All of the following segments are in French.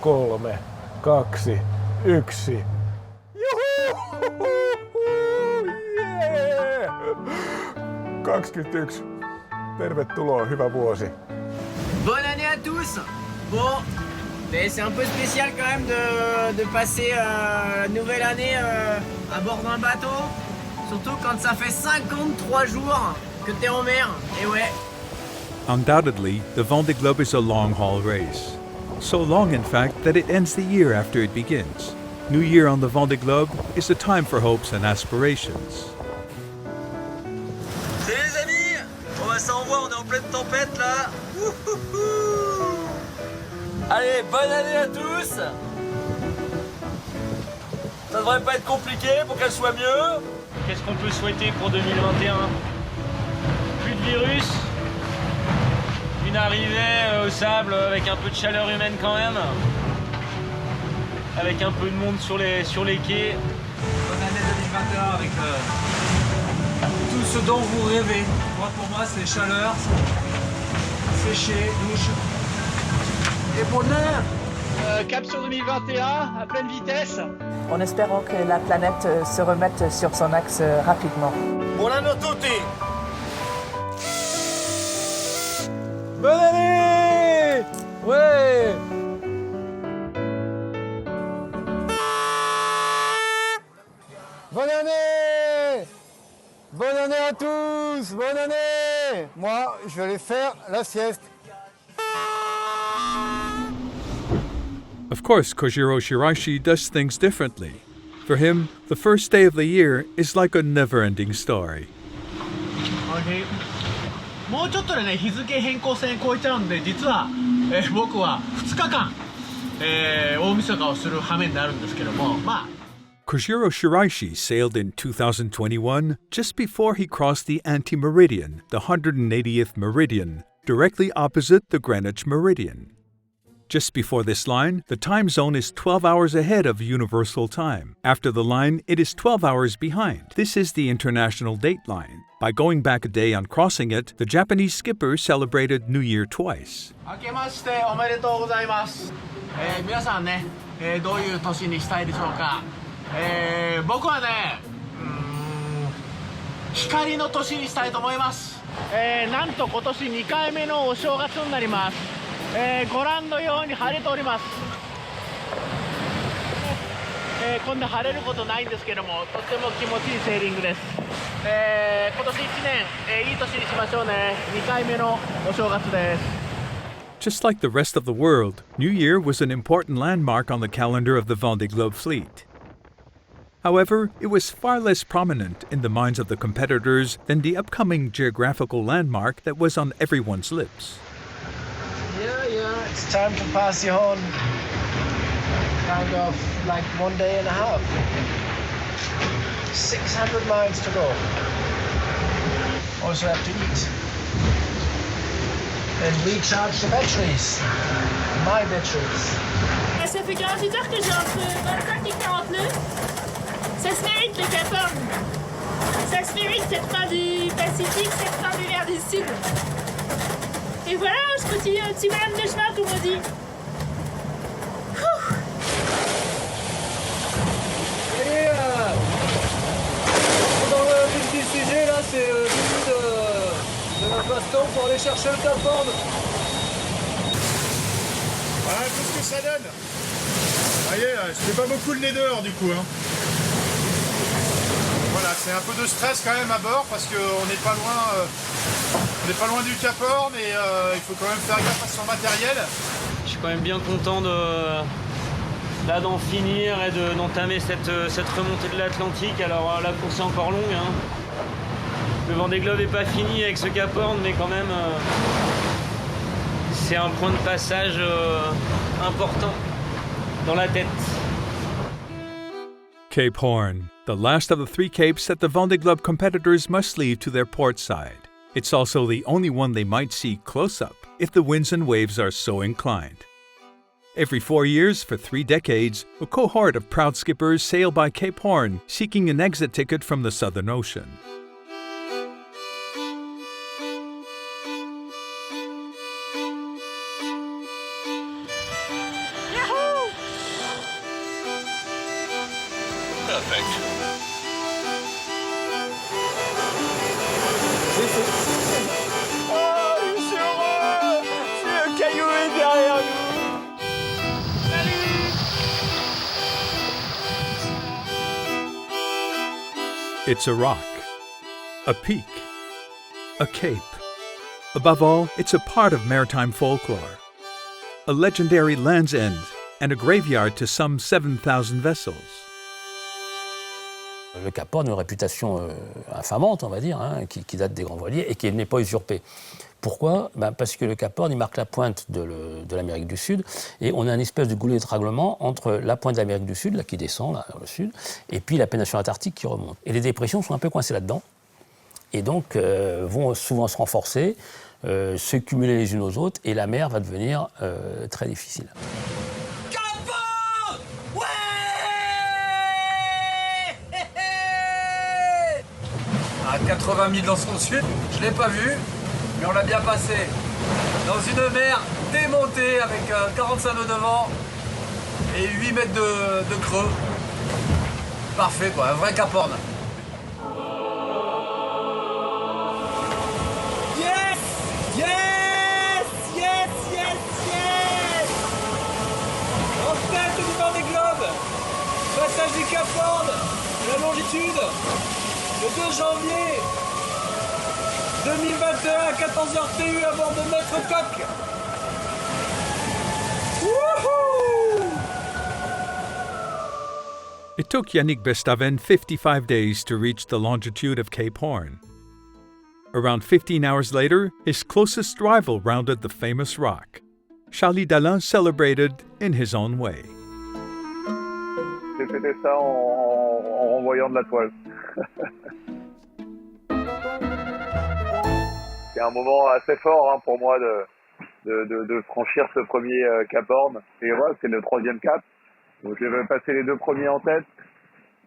3, 2, 1. Juhu! Yeah! 21. Tervetuloa, hyvä vuosi. Bonne année à tous. Bon, mais c'est un peu spécial quand même de passer la nouvelle année à bord d'un bateau. Surtout quand ça fait 53 jours que t'es en mer. Et ouais. Undoubtedly, the Vendée Globe is a long-haul race. So long, in fact, that it ends the year after it begins. New Year on the Vendée Globe is a time for hopes and aspirations. Salut les amis, ça envoie, on est en pleine tempête là. Allez, bonne année à tous. Ça devrait pas être compliqué pour qu'elle soit mieux. Qu'est-ce qu'on peut souhaiter pour 2021? Plus de virus, une arrivée au sable avec un peu de chaleur humaine quand même, avec un peu de monde sur les quais. Bonne année 2021 avec tout ce dont vous rêvez. Pour moi, c'est chaleur, sécher, douche et bonheur. Cap sur 2021 à pleine vitesse. En espérant que la planète se remette sur son axe rapidement. Buon anno a tutti. Bonne année! Ouais! Bonne année! Bonne année à tous! Bonne année! Moi, je vais aller faire la sieste. Of course, Kojiro Shiraishi does things differently. For him, the first day of the year is like a never-ending story. Okay. もうちょっとでね、日付変更線超えちゃうんで、実は、僕は2日間、大晦日をする羽目になるんですけども、まあ。Kojiro Shiraishi sailed in 2021 just before he crossed the anti-meridian, the 180th meridian, directly opposite the Greenwich Meridian. Just before this line, the time zone is 12 hours ahead of Universal Time. After the line, it is 12 hours behind. This is the international date line. By going back a day on crossing it, the Japanese skipper celebrated New Year twice. 明けましておめでとうございます。皆さんね、どういう年にしたいでしょうか。僕はね、光の年にしたいと思います。なんと今年2回目のお正月になります。ご覧のように晴れております。こんな晴れることないんですけども、とっても気持ちいいセーリングです。今年1年、いい年にしましょうね。2回目のお正月です。Just like the rest of the world, New Year was an important landmark on the calendar of the Vendée Globe fleet. However, it was far less prominent in the minds of the competitors than the upcoming geographical landmark that was on everyone's lips. Yeah, it's time to pass the horn. Kind of like 1 day and a half. 600 miles to go. Also have to eat. And recharge the batteries. My batteries. Ça fait 48 heures que j'ai entre 25 et 40 nœuds. Ça se mérite le Cap Horn. Ça se mérite cette fin du Pacifique, cette fin du mer du Sud. Et voilà, je continue un petit bonhomme de chemin, tout le monde dit. Et dans le vif du sujet, là, c'est le début de notre passe-temps pour aller chercher le Cap Horn. Voilà un peu ce que ça donne. Vous voyez, je fais pas beaucoup le nez dehors du coup. Hein. Voilà, c'est un peu de stress quand même à bord parce qu'on n'est pas loin. On n'est pas loin du Cap Horn, mais il faut quand même faire gaffe à son matériel. Je suis quand même bien content d'en finir et d'entamer cette remontée de l'Atlantique. Alors la course est encore longue. Hein. Le Vendée Globe n'est pas fini avec ce Cap Horn, mais quand même, c'est un point de passage important dans la tête. Cape Horn, the last of the 3 capes that the Vendée Globe competitors must leave to their port side. It's also the only one they might see close up if the winds and waves are so inclined. Every 4 years, for 3 decades, a cohort of proud skippers sail by Cape Horn seeking an exit ticket from the Southern Ocean. Yahoo! Perfect. Oh, je suis heureux! Le caillou est derrière nous! It's a rock, a peak, a cape. Above all, it's a part of maritime folklore, a legendary Land's End, and a graveyard to some 7,000 vessels. Le Cap Horn a une réputation infamante, on va dire, hein, qui date des grands voiliers et qui n'est pas usurpée. Pourquoi ? Parce que le Cap Horn, il marque la pointe de l'Amérique du Sud et on a une espèce de goulet d'étranglement entre la pointe de l'Amérique du Sud, là, qui descend là, vers le sud, et puis la péninsule antarctique qui remonte. Et les dépressions sont un peu coincées là-dedans et donc vont souvent se renforcer, se cumuler les unes aux autres et la mer va devenir très difficile. À 80 000 dans son sud, je l'ai pas vu, mais on l'a bien passé. Dans une mer démontée avec 45 nœuds de vent et 8 mètres de creux. Parfait quoi, un vrai Cap Horn. Yes! Yes! Yes! Yes! Yes! En tête du bord des globes! Passage du Cap Horn, la longitude, le 2 janvier 2021 à 14h TU à bord de Maître Coq. Wouhou! It took Yannick Bestaven 55 days to reach the longitude of Cape Horn. Around 15 hours later, his closest rival rounded the famous rock. Charlie Dalin celebrated in his own way. J'ai fêté ça en renvoyant de la toile. C'est un moment assez fort hein, pour moi de franchir ce premier Cap Horn. Et voilà, c'est le 3e cap. Donc j'avais passé les 2 premiers en tête.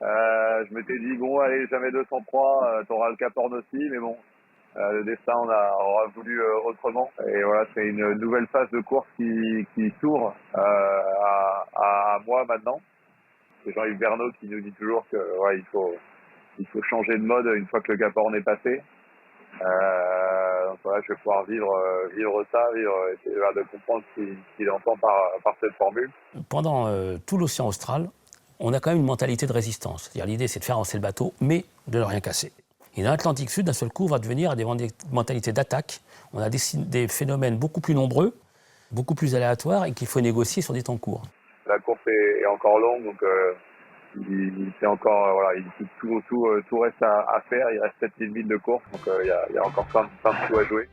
Je m'étais dit, bon, allez, jamais 203, t'auras le Cap Horn aussi. Mais bon, le destin aura voulu autrement. Et voilà, c'est une nouvelle phase de course qui s'ouvre à moi maintenant. C'est Jean-Yves Verneau qui nous dit toujours que ouais, il faut changer de mode une fois que le Cap Horn est passé. Donc voilà, je vais pouvoir vivre ça, essayer de comprendre ce qu'il entend par cette formule. Pendant tout l'océan austral, on a quand même une mentalité de résistance. C'est-à-dire l'idée, c'est de faire avancer le bateau, mais de ne rien casser. Et dans l'Atlantique Sud, d'un seul coup, on va devenir des mentalités d'attaque. On a des phénomènes beaucoup plus nombreux, beaucoup plus aléatoires et qu'il faut négocier sur des temps courts. La course est encore longue, donc c'est encore voilà, tout reste à faire. Il reste 7000 milles de course, donc il y a encore plein de coups à jouer.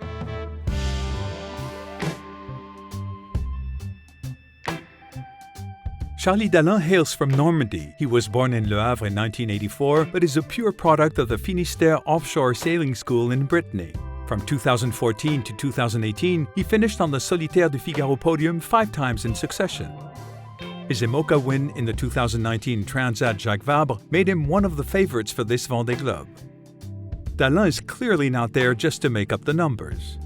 Charlie Dalin hails from Normandy. He was born in Le Havre in 1984, but is a pure product of the Finistère Offshore Sailing School in Brittany. From 2014 to 2018, he finished on the Solitaire du Figaro podium 5 times in succession. His IMOCA win in the 2019 Transat Jacques Vabre made him one of the favorites for this Vendée Globe. Dalin is clearly not there just to make up the numbers.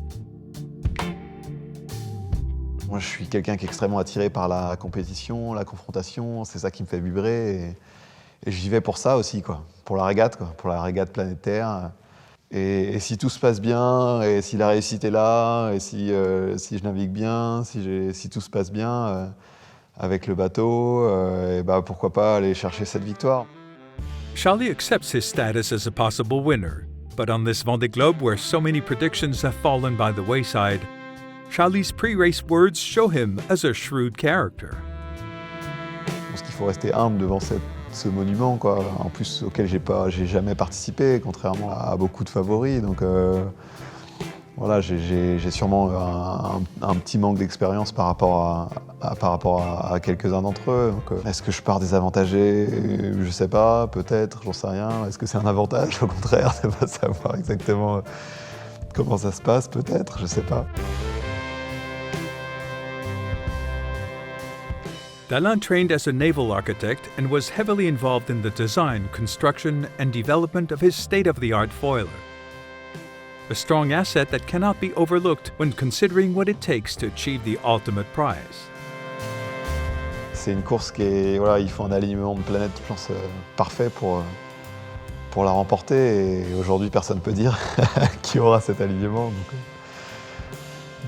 Moi, je suis quelqu'un qui est extrêmement attiré par la compétition, la confrontation, c'est ça qui me fait vibrer. Et j'y vais pour ça aussi, quoi. Pour la régate planétaire. Et si tout se passe bien, et si la réussite est là, et si je navigue bien, si tout se passe bien avec le bateau, et bah, pourquoi pas aller chercher cette victoire. Charlie accepts his status as a possible winner, but on this Vendée Globe where so many predictions have fallen by the wayside, Charlie's pre-race words show him as a shrewd character. Je pense qu'il faut rester humble devant ce monument, quoi. En plus auquel j'ai jamais participé, contrairement à beaucoup de favoris. Donc voilà, j'ai sûrement un petit manque d'expérience par rapport à quelques-uns d'entre eux. Donc, est-ce que je pars désavantagé ? Je sais pas, peut-être, j'en sais rien. Est-ce que c'est un avantage ? Au contraire, de ne pas savoir exactement comment ça se passe, peut-être, je sais pas. Dalin trained as a naval architect and was heavily involved in the design, construction, and development of his state-of-the-art foiler. A strong asset that cannot be overlooked when considering what it takes to achieve the ultimate prize. c'est une course qui est, voilà, il faut un alignement de planètes, je pense, parfait pour la remporter. Et aujourd'hui, personne ne peut dire qui aura cet alignement.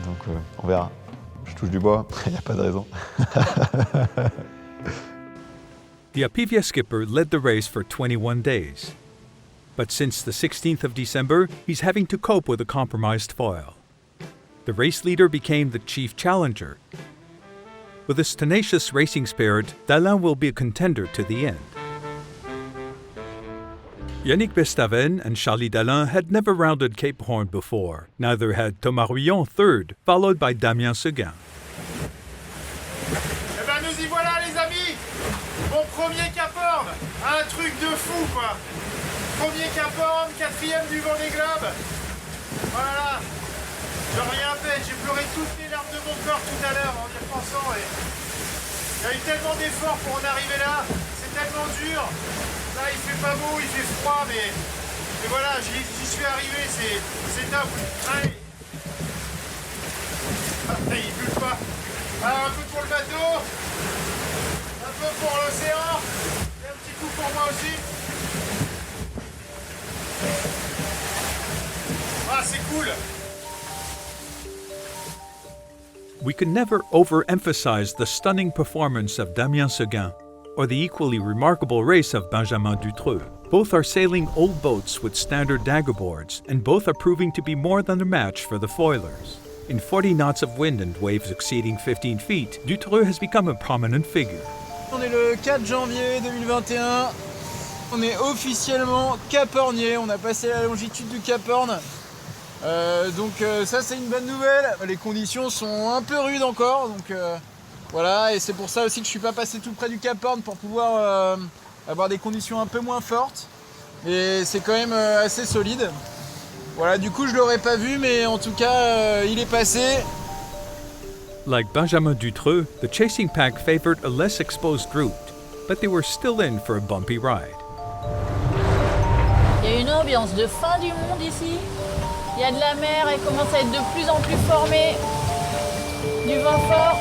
Donc on verra. Je touche du bois, il n'y a pas de raison. The Apivia skipper led the race for 21 days. But since the 16th of December, he's having to cope with a compromised foil. The race leader became the chief challenger. With his tenacious racing spirit, Dalin will be a contender to the end. Yannick Bestaven and Charlie Dalin had never rounded Cape Horn before. Neither had Thomas Rouillon third, followed by Damien Seguin. Eh ben nous y voilà les amis. Mon premier Cap Horn. Un truc de fou quoi. Premier Cap Horn, 4e du Vendée Globe. Voilà. J'ai rien fait, j'ai pleuré toutes les larmes de mon corps tout à l'heure en y repensant. Et il y a eu tellement d'efforts pour en arriver là. C'est tellement dur. Là il fait pas beau, il fait froid, mais voilà, j'y suis arrivé, c'est top. Allez. Ah, il bouge pas. Alors, un peu pour le bateau, un peu pour l'océan, et un petit coup pour moi aussi. Ah, c'est cool. We can never overemphasize the stunning performance of Damien Seguin or the equally remarkable race of Benjamin Dutreux. Both are sailing old boats with standard dagger boards, and both are proving to be more than a match for the foilers. In 40 knots of wind and waves exceeding 15 feet, Dutreux has become a prominent figure. On est le 4 janvier 2021. On est officiellement Cap Hornier. On a passé la longitude du Cap Horn. Donc ça c'est une bonne nouvelle. Les conditions sont un peu rudes encore. Donc voilà, et c'est pour ça aussi que je suis pas passé tout près du Cap Horn pour pouvoir avoir des conditions un peu moins fortes. Mais c'est quand même assez solide. Voilà, du coup je l'aurais pas vu, mais en tout cas il est passé. Like Benjamin Dutreux, the chasing pack favored a less exposed route, but they were still in for a bumpy ride. Il y a une ambiance de fin du monde ici. Il y a de la mer, elle commence à être de plus en plus formée. Du vent fort.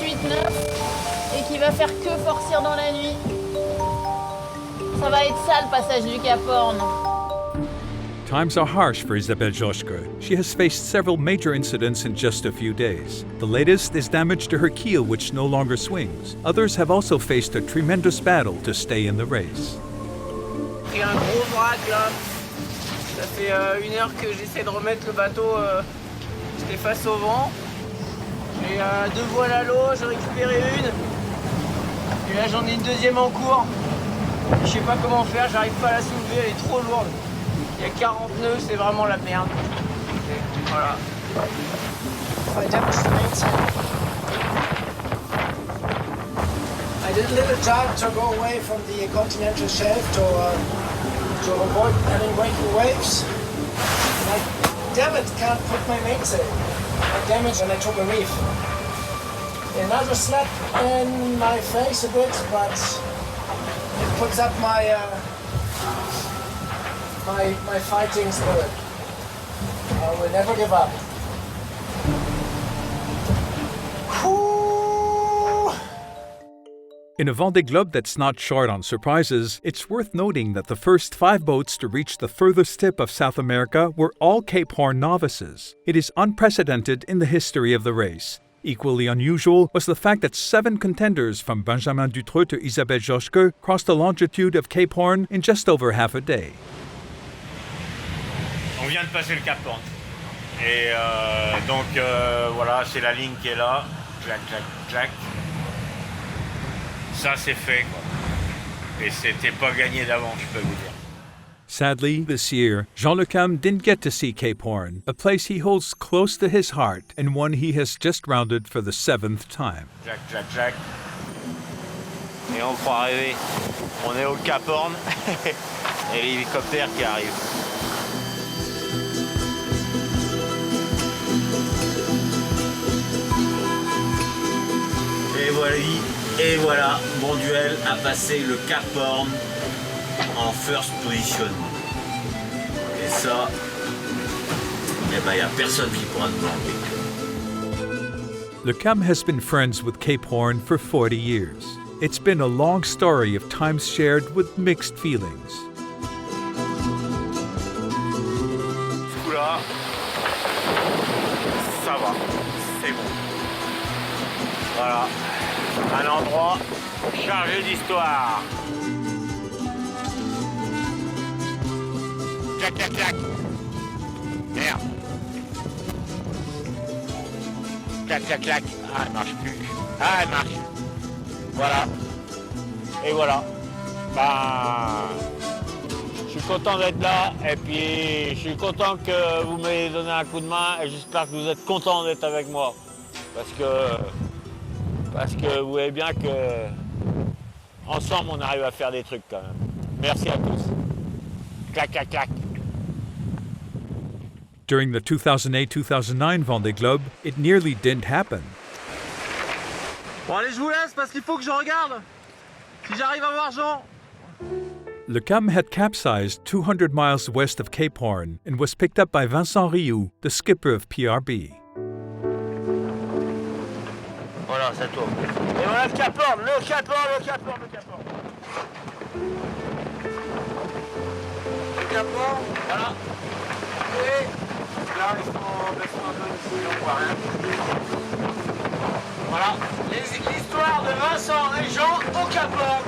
7, 8, 9. Et qui va faire que forcir dans la nuit. Ça va être ça le passage du Cap Horn. Times are harsh for Isabelle Joschke. She has faced several major incidents in just a few days. The latest is damage to her keel, which no longer swings. Others have also faced a tremendous battle to stay in the race. Pris un gros vrac là. Ça fait 1 heure que j'essaie de remettre le bateau. J'étais face au vent. J'ai 2 voiles à l'eau, j'ai récupéré une. Et là j'en ai une deuxième en cours. Je sais pas comment faire, j'arrive pas à la soulever, elle est trop lourde. Il y a 40 nœuds, c'est vraiment la merde. Et voilà. I did a little try to go away from the continental shelf to avoid any breaking waves. I, damn it, can't put my mainsail. I damaged when I took a reef. Another slap in my face a bit, but it puts up my my fighting spirit. I will never give up. In a Vendée Globe that's not short on surprises, it's worth noting that the first 5 boats to reach the furthest tip of South America were all Cape Horn novices. It is unprecedented in the history of the race. Equally unusual was the fact that 7 contenders from Benjamin Dutreux to Isabelle Joschke crossed the longitude of Cape Horn in just over half a day. On vient de passer le Cap Horn. Et donc voilà, c'est la ligne qui est là. Clac, clac, clac. Ça c'est fait quoi. Et c'était pas gagné d'avance, je peux vous dire. Sadly, this year, Jean Le Cam didn't get to see Cape Horn, a place he holds close to his heart and one he has just rounded for the 7th time. Jack, Jack, Jack. Et on croit rêver. On est au Cap Horn et l'hélicoptère qui arrive. Et voilà, mon duel a passé le Cap Horn en first position. Et ça, eh ben, y a personne qui pourra te manquer. Lecam has been friends with Cape Horn for 40 years. It's been a long story of times shared with mixed feelings. Ce coup-là, ça va, c'est bon. Voilà, un endroit chargé d'histoire. Clac, clac, clac. Merde. Clac, clac, clac. Ah, elle marche plus. Ah, elle marche. Voilà. Et voilà. Ben, je suis content d'être là et puis je suis content que vous m'ayez donné un coup de main et j'espère que vous êtes contents d'être avec moi. Parce que vous voyez bien que ensemble on arrive à faire des trucs quand même. Merci à tous. Clac, clac, clac. During the 2008-2009 Vendée Globe, it nearly didn't happen. Bon allez, je vous laisse parce qu'il faut que je regarde si j'arrive à voir Jean. Lecam had capsized 200 miles west of Cape Horn and was picked up by Vincent Rioux, the skipper of PRB. Voilà, ça tourne. Et voilà le Cap Horn, le Cap Horn, le Cap Horn, le Cap Horn. Le Cap Horn, voilà. Et là, il faut baisser un peu ici, on voit rien. Voilà, l'histoire de Vincent et Jean au Cap Horn.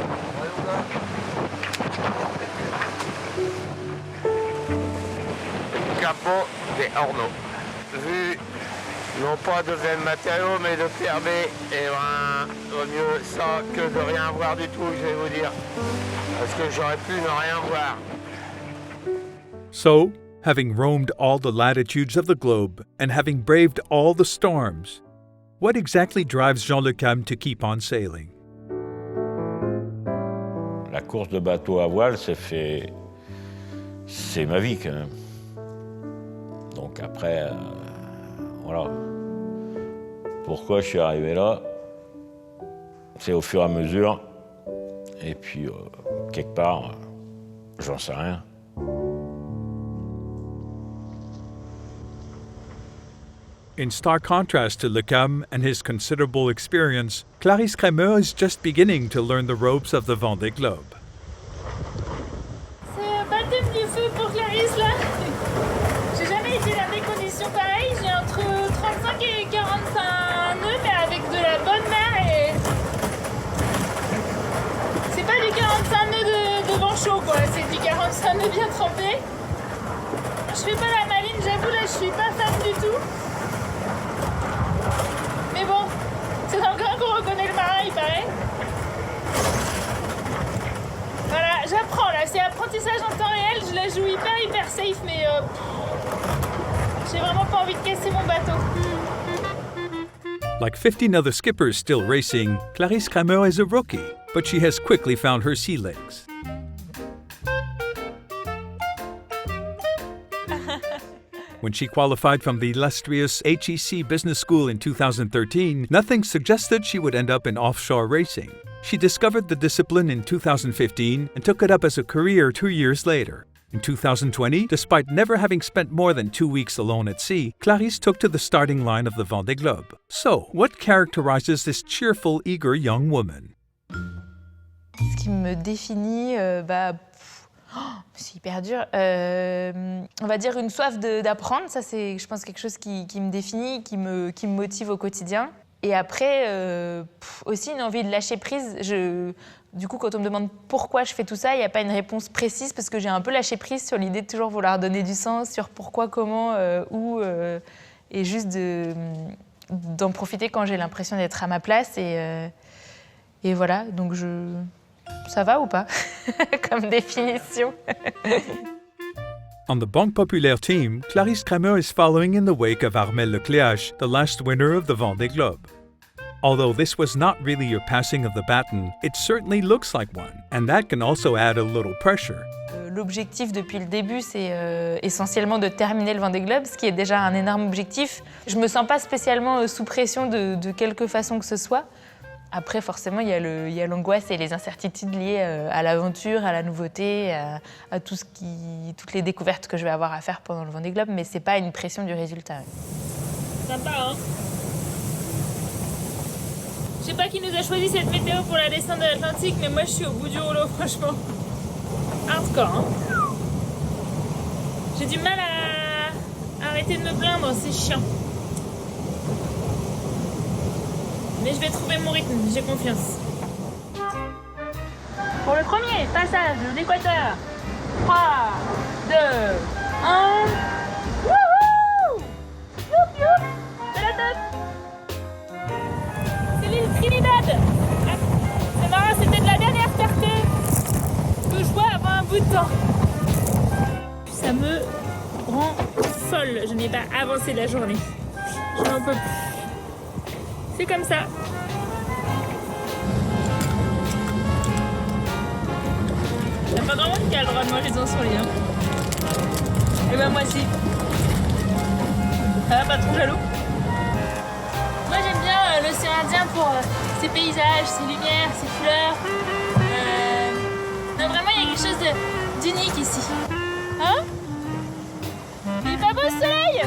Capot des Hornos. Vu non pas de zen matériaux mais de PRB, et ben vaut mieux ça que de rien voir du tout, je vais vous dire. Parce que j'aurais pu ne rien voir. So, having roamed all the latitudes of the globe and having braved all the storms, what exactly drives Jean Lecam to keep on sailing? La course de bateau à voile, c'est ma vie quand même. Donc après, voilà. Pourquoi je suis arrivé là? C'est au fur et à mesure. Et puis, quelque part, j'en sais rien. In stark contrast to Lecam and his considerable experience, Clarisse Crémeux is just beginning to learn the ropes of the Vendée Globe. C'est un baptême du feu pour Clarisse là. J'ai jamais été dans des conditions pareilles. J'ai entre 35 et 45 nœuds, mais avec de la bonne mer et. C'est pas du 45 nœuds de vent chaud quoi, c'est du 45 nœuds bien trempés. Je fais pas la maline, j'avoue là je suis pas fan du tout. Mais bon, c'est dans le grain qu'on reconnaît le marin, il paraît. Voilà, j'apprends là, c'est apprentissage en temps réel, je la joue hyper safe, mais j'ai vraiment pas envie de casser mon bateau. Like 15 other skippers still racing, Clarisse Crémeux is a rookie, but she has quickly found her sea legs. When she qualified from the illustrious HEC Business School in 2013, nothing suggested she would end up in offshore racing. She discovered the discipline in 2015 and took it up as a career 2 years later. In 2020, despite never having spent more than 2 weeks alone at sea, Clarisse took to the starting line of the Vendée Globe. So, what characterizes this cheerful, eager young woman? Ce qui me définit, c'est hyper dur. On va dire une soif d'apprendre, ça c'est, je pense, quelque chose qui me définit, qui me motive au quotidien. Et après, aussi une envie de lâcher prise. Du coup, quand on me demande pourquoi je fais tout ça, il n'y a pas une réponse précise parce que j'ai un peu lâché prise sur l'idée de toujours vouloir donner du sens, sur pourquoi, comment, où, et juste d'en profiter quand j'ai l'impression d'être à ma place. Et voilà, donc ça va ou pas comme définition? On the Banque Populaire team, Clarisse Crémeux is following in the wake of Armel Lecléache, the last winner of the Vendée Globe. Although this was not really a passing of the baton, it certainly looks like one, and that can also add a little pressure. L'objectif depuis le début, c'est essentiellement de terminer le Vendée Globe, ce qui est déjà un énorme objectif. Je me sens pas spécialement sous pression de quelque façon que ce soit. Après, forcément, il y a l'angoisse et les incertitudes liées à l'aventure, à la nouveauté, à toutes les découvertes que je vais avoir à faire pendant le Vendée Globe, mais c'est pas une pression du résultat. Sympa, hein? Je sais pas qui nous a choisi cette météo pour la descente de l'Atlantique, mais moi je suis au bout du rouleau, franchement. Hardcore, hein. J'ai du mal à arrêter de me plaindre, c'est chiant. Mais je vais trouver mon rythme, j'ai confiance. Pour le premier passage de l'équateur, 3, 2, 1. Wouhou! Youp youp! C'est la top! C'est l'île Trinidad! C'est marrant, c'était de la dernière clarté que je vois avant un bout de temps. Ça me rend folle, je n'ai pas avancé la journée. Je n'en peux plus. C'est comme ça. Il n'y a pas grand monde qui a le droit de manger dans son lit. Hein. Et ben moi aussi. Ça va, pas trop jaloux? Moi j'aime bien l'océan Indien pour ses paysages, ses lumières, ses fleurs. Non, vraiment il y a quelque chose d'unique ici. Hein? Il est pas beau ce soleil?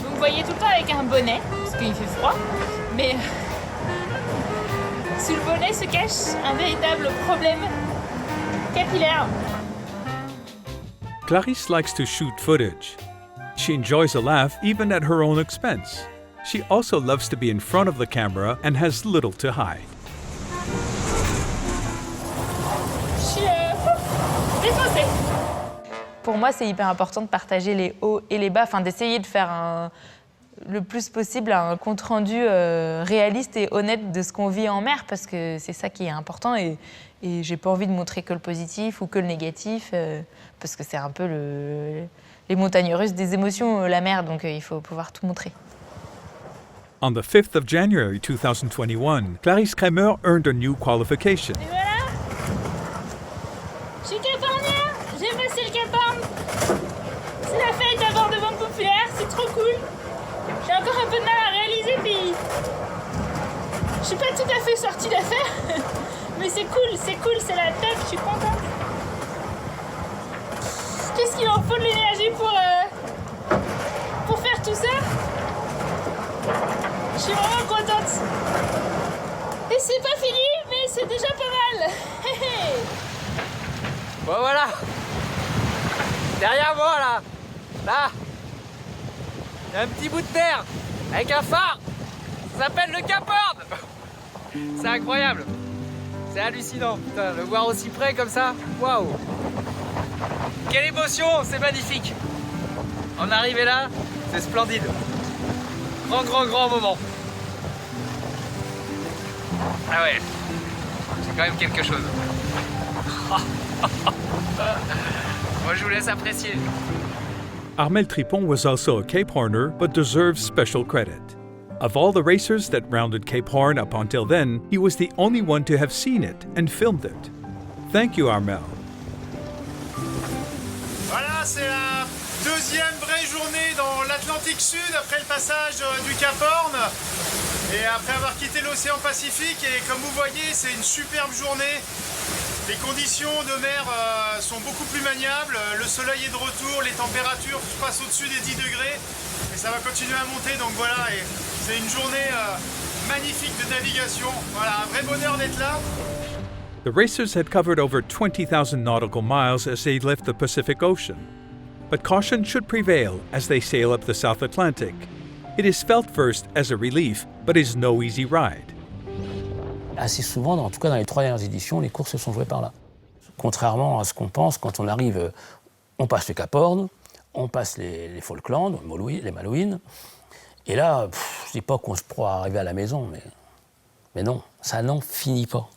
Donc vous voyez tout le temps avec un bonnet, parce qu'il fait froid. Mais sous le bonnet se cache un véritable problème capillaire. Clarisse likes to shoot footage. She enjoys a laugh even at her own expense. She also loves to be in front of the camera and has little to hide. Pour moi, c'est hyper important de partager les hauts et les bas, enfin d'essayer de faire le plus possible un compte-rendu réaliste et honnête de ce qu'on vit en mer, parce que c'est ça qui est important et j'ai pas envie de montrer que le positif ou que le négatif, parce que c'est un peu les montagnes russes des émotions, la mer, donc il faut pouvoir tout montrer. On the 5th of January 2021, Clarisse Kremer earned a new qualification. Et voilà, je suis capornière, j'ai passé le Cap Horn. C'est la fête à bord de banque populaire, c'est trop cool. J'ai encore un peu de mal à réaliser, puis je suis pas tout à fait sortie d'affaire, mais c'est cool, c'est la tête, je suis contente. Qu'est-ce qu'il en faut de l'énergie pour faire tout ça? Je suis vraiment contente. Et c'est pas fini, mais c'est déjà pas mal. Bon voilà. Derrière moi là, il y a un petit bout de terre avec un phare. Ça s'appelle le Cap Horn. C'est incroyable. C'est hallucinant. Putain, le voir aussi près comme ça. Waouh. Quelle émotion, c'est magnifique. En arriver là, c'est splendide. Grand moment. Ah ouais, c'est quand même quelque chose. Moi je vous laisse apprécier. Armel Tripon was also a Cape Horner, but deserves special credit. Of all the racers that rounded Cape Horn up until then, he was the only one to have seen it and filmed it. Thank you, Armel. Voilà, c'est la deuxième vraie journée dans l'Atlantique Sud après le passage du Cap Horn et après avoir quitté l'océan Pacifique. Et comme vous voyez, c'est une superbe journée. Les conditions de mer sont beaucoup plus maniables, le soleil est de retour, les températures passent au-dessus des 10 degrés et ça va continuer à monter, donc voilà, et c'est une journée magnifique de navigation. Voilà, un vrai bonheur d'être là. The racers had covered over 20,000 nautical miles as they left the Pacific Ocean. But caution should prevail as they sail up the South Atlantic. It is felt first as a relief, but is no easy ride. Assez souvent, en tout cas dans les 3 dernières éditions, les courses se sont jouées par là. Contrairement à ce qu'on pense, quand on arrive, on passe le Cap Horn, on passe les Falklands, les Malouines, et là, je ne dis pas qu'on se pourra arriver à la maison, mais non, ça n'en finit pas.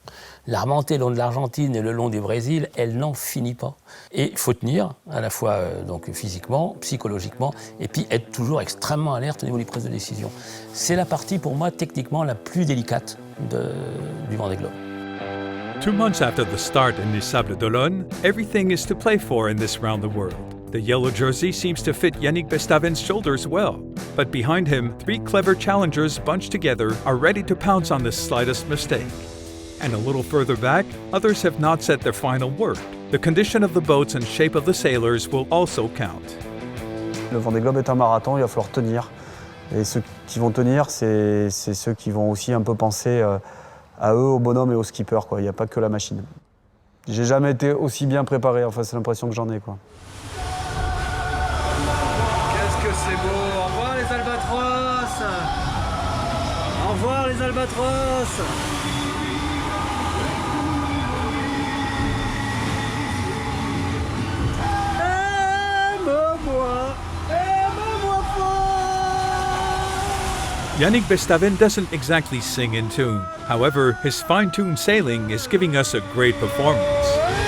La remontée le long de l'Argentine et le long du Brésil, elle n'en finit pas. Et il faut tenir, à la fois donc physiquement, psychologiquement, et puis être toujours extrêmement alerte au niveau des prises de décision. C'est la partie, pour moi, techniquement la plus délicate du Vendée Globe. 2 months after the start in the Sables d'Olonne, everything is to play for in this round the world. The yellow jersey seems to fit Yannick Bestaven's shoulders well, but behind him, 3 clever challengers bunched together are ready to pounce on the slightest mistake. And a little further back, others have not said their final word. The condition of the boats and shape of the sailors will also count. Le Vendée Globe est un marathon, il va falloir tenir. Et ceux qui vont tenir, c'est ceux qui vont aussi un peu penser à eux, aux bonhommes et aux skippers, quoi. Il n'y a pas que la machine. J'ai jamais été aussi bien préparé, enfin c'est l'impression que j'en ai, quoi. Qu'est-ce que c'est beau! Au revoir les albatros! Au revoir les albatros! Yannick Bestaven doesn't exactly sing in tune. However, his fine-tuned sailing is giving us a great performance.